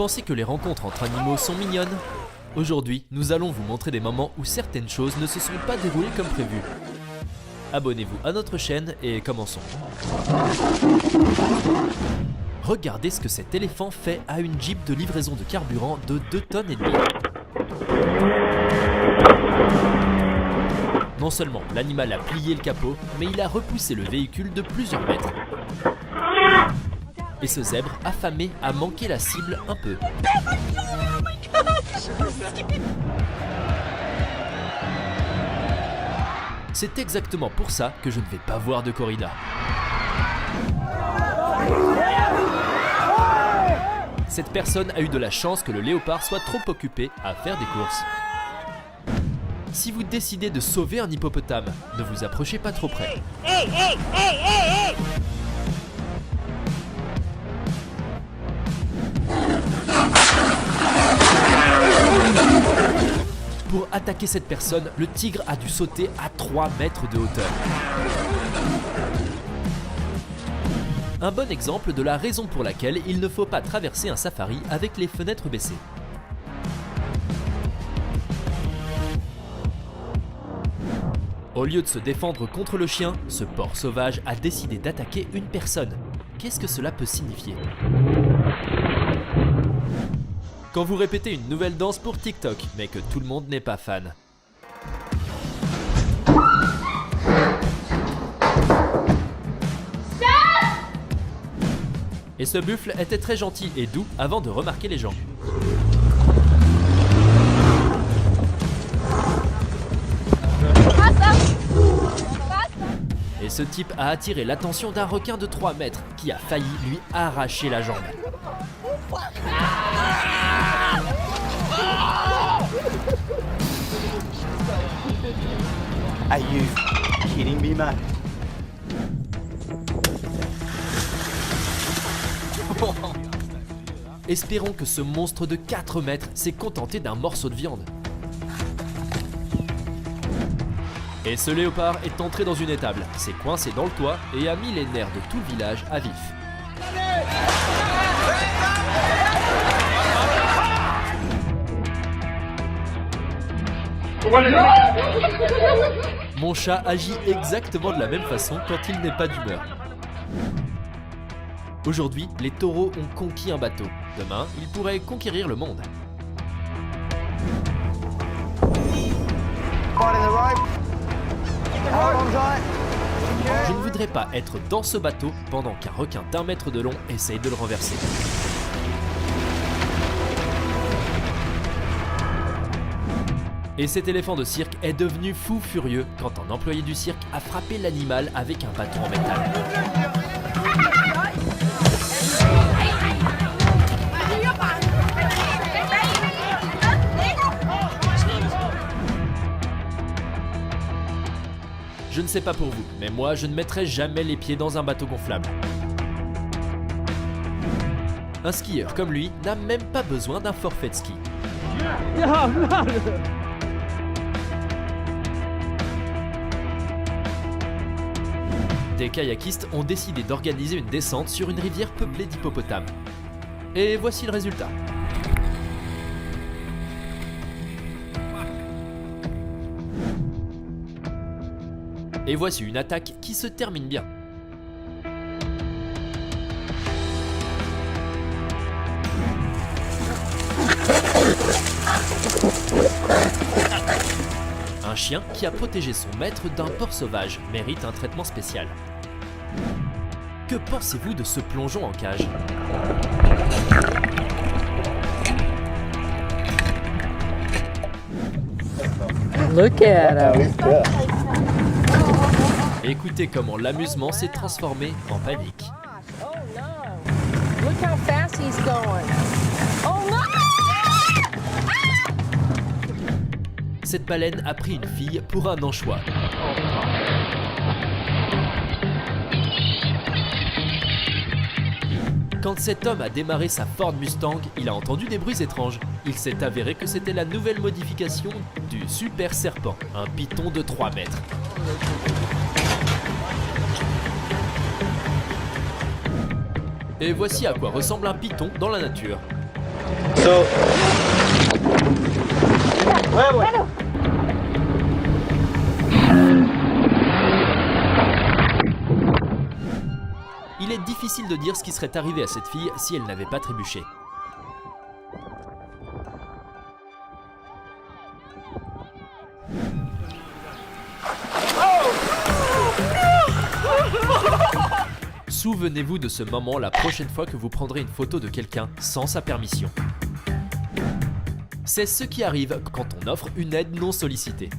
pensez que les rencontres entre animaux sont mignonnes? Aujourd'hui, nous allons vous montrer des moments où certaines choses ne se sont pas déroulées comme prévu. Abonnez-vous à notre chaîne et commençons. Regardez ce que cet éléphant fait à une Jeep de livraison de carburant de 2 tonnes et demie. Non seulement l'animal a plié le capot, mais il a repoussé le véhicule de plusieurs mètres. Et ce zèbre, affamé, a manqué la cible un peu. C'est exactement pour ça que je ne vais pas voir de corrida. Cette personne a eu de la chance que le léopard soit trop occupé à faire des courses. Si vous décidez de sauver un hippopotame, ne vous approchez pas trop près. Pour attaquer cette personne, le tigre a dû sauter à 3 mètres de hauteur. Un bon exemple de la raison pour laquelle il ne faut pas traverser un safari avec les fenêtres baissées. Au lieu de se défendre contre le chien, ce porc sauvage a décidé d'attaquer une personne. Qu'est-ce que cela peut signifier? Quand vous répétez une nouvelle danse pour TikTok, mais que tout le monde n'est pas fan. Et ce buffle était très gentil et doux avant de remarquer les gens. Et ce type a attiré l'attention d'un requin de 3 mètres qui a failli lui arracher la jambe. Are you kidding me, man? Espérons que ce monstre de 4 mètres s'est contenté d'un morceau de viande. Et ce léopard est entré dans une étable, s'est coincé dans le toit et a mis les nerfs de tout le village à vif. Mon chat agit exactement de la même façon quand il n'est pas d'humeur. Aujourd'hui, les taureaux ont conquis un bateau. Demain, ils pourraient conquérir le monde. Je ne voudrais pas être dans ce bateau pendant qu'un requin d'1 mètre de long essaye de le renverser. Et cet éléphant de cirque est devenu fou furieux quand un employé du cirque a frappé l'animal avec un bâton en métal. Je ne sais pas pour vous, mais moi je ne mettrai jamais les pieds dans un bateau gonflable. Un skieur comme lui n'a même pas besoin d'un forfait de ski. Des kayakistes ont décidé d'organiser une descente sur une rivière peuplée d'hippopotames. Et voici le résultat. Et voici une attaque qui se termine bien. Un chien qui a protégé son maître d'un porc sauvage mérite un traitement spécial. Que pensez-vous de ce plongeon en cage? Look at him. Écoutez comment l'amusement s'est transformé en panique. Oh no! Look how fast he's going. Oh no! Cette baleine a pris une fille pour un anchois. Quand cet homme a démarré sa Ford Mustang, il a entendu des bruits étranges. Il s'est avéré que c'était la nouvelle modification du Super Serpent, un python de 3 mètres. Et voici à quoi ressemble un python dans la nature. So. Ouais. Il est difficile de dire ce qui serait arrivé à cette fille si elle n'avait pas trébuché. Souvenez-vous de ce moment la prochaine fois que vous prendrez une photo de quelqu'un sans sa permission. C'est ce qui arrive quand on offre une aide non sollicitée.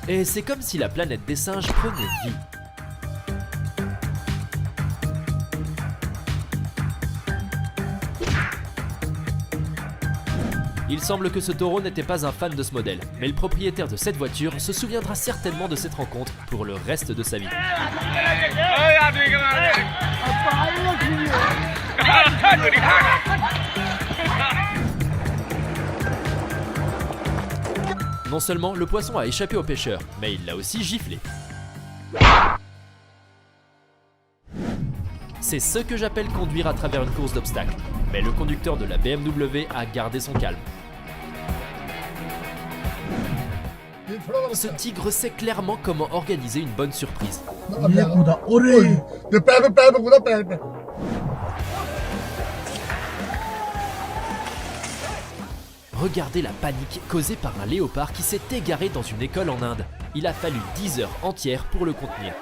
Et c'est comme si la planète des singes prenait vie. Il semble que ce taureau n'était pas un fan de ce modèle, mais le propriétaire de cette voiture se souviendra certainement de cette rencontre pour le reste de sa vie. Non seulement le poisson a échappé au pêcheur, mais il l'a aussi giflé. C'est ce que j'appelle conduire à travers une course d'obstacles, mais le conducteur de la BMW a gardé son calme. Ce tigre sait clairement comment organiser une bonne surprise. Regardez la panique causée par un léopard qui s'est égaré dans une école en Inde. Il a fallu 10 heures entières pour le contenir.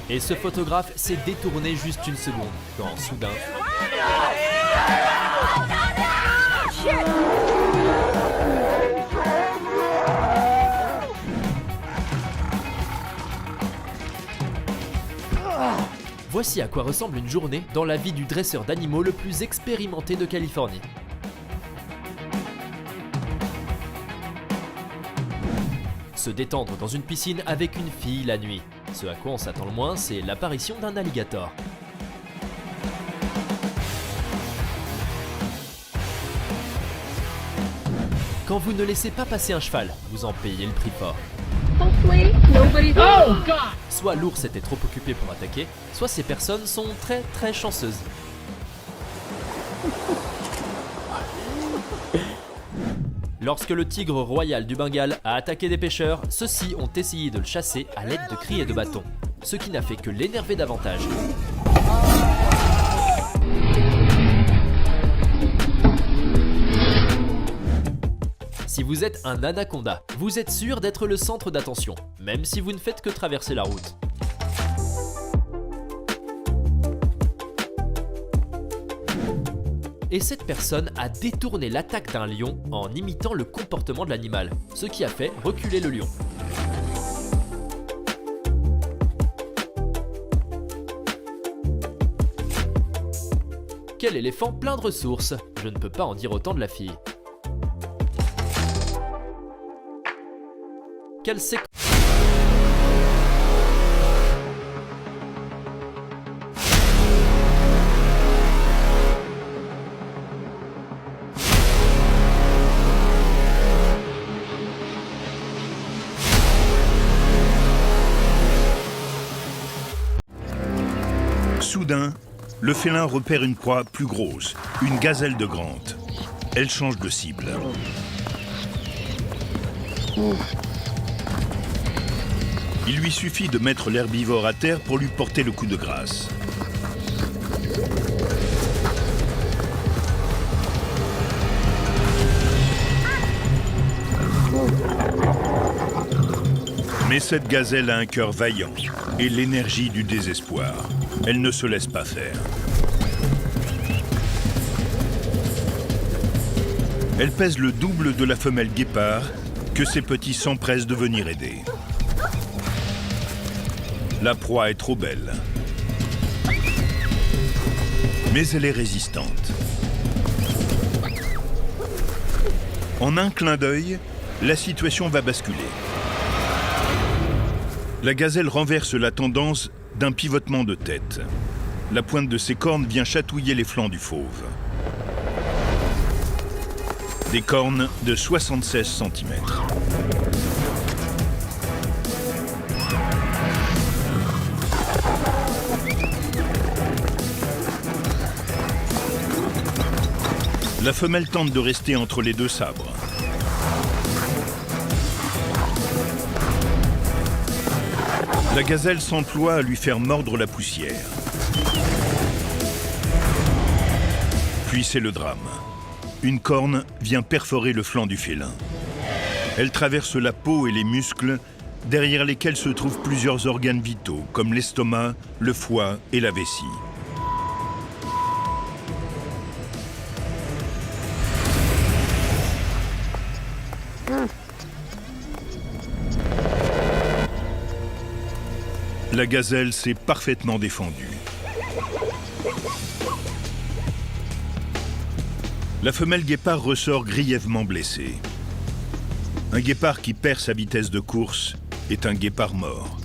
Et ce photographe s'est détourné juste une seconde, quand soudain... Voici à quoi ressemble une journée dans la vie du dresseur d'animaux le plus expérimenté de Californie. Se détendre dans une piscine avec une fille la nuit. Ce à quoi on s'attend le moins, c'est l'apparition d'un alligator. Quand vous ne laissez pas passer un cheval, vous en payez le prix fort. Hopefully, nobody's. Oh God! Soit l'ours était trop occupé pour attaquer, soit ces personnes sont très chanceuses. Lorsque le tigre royal du Bengale a attaqué des pêcheurs, ceux-ci ont essayé de le chasser à l'aide de cris et de bâtons, ce qui n'a fait que l'énerver davantage. Si vous êtes un anaconda, vous êtes sûr d'être le centre d'attention, même si vous ne faites que traverser la route. Et cette personne a détourné l'attaque d'un lion en imitant le comportement de l'animal, ce qui a fait reculer le lion. Quel éléphant plein de ressources! Je ne peux pas en dire autant de la fille. Quelle séquence! Soudain, le félin repère une proie plus grosse, une gazelle de Grant. Elle change de cible. Il lui suffit de mettre l'herbivore à terre pour lui porter le coup de grâce. Mais cette gazelle a un cœur vaillant et l'énergie du désespoir. Elle ne se laisse pas faire. Elle pèse le double de la femelle guépard que ses petits s'empressent de venir aider. La proie est trop belle. Mais elle est résistante. En un clin d'œil, la situation va basculer. La gazelle renverse la tendance d'un pivotement de tête. La pointe de ses cornes vient chatouiller les flancs du fauve. Des cornes de 76 cm. La femelle tente de rester entre les deux sabres. La gazelle s'emploie à lui faire mordre la poussière. Puis c'est le drame. Une corne vient perforer le flanc du félin. Elle traverse la peau et les muscles, derrière lesquels se trouvent plusieurs organes vitaux, comme l'estomac, le foie et la vessie. La gazelle s'est parfaitement défendue. La femelle guépard ressort grièvement blessée. Un guépard qui perd sa vitesse de course est un guépard mort.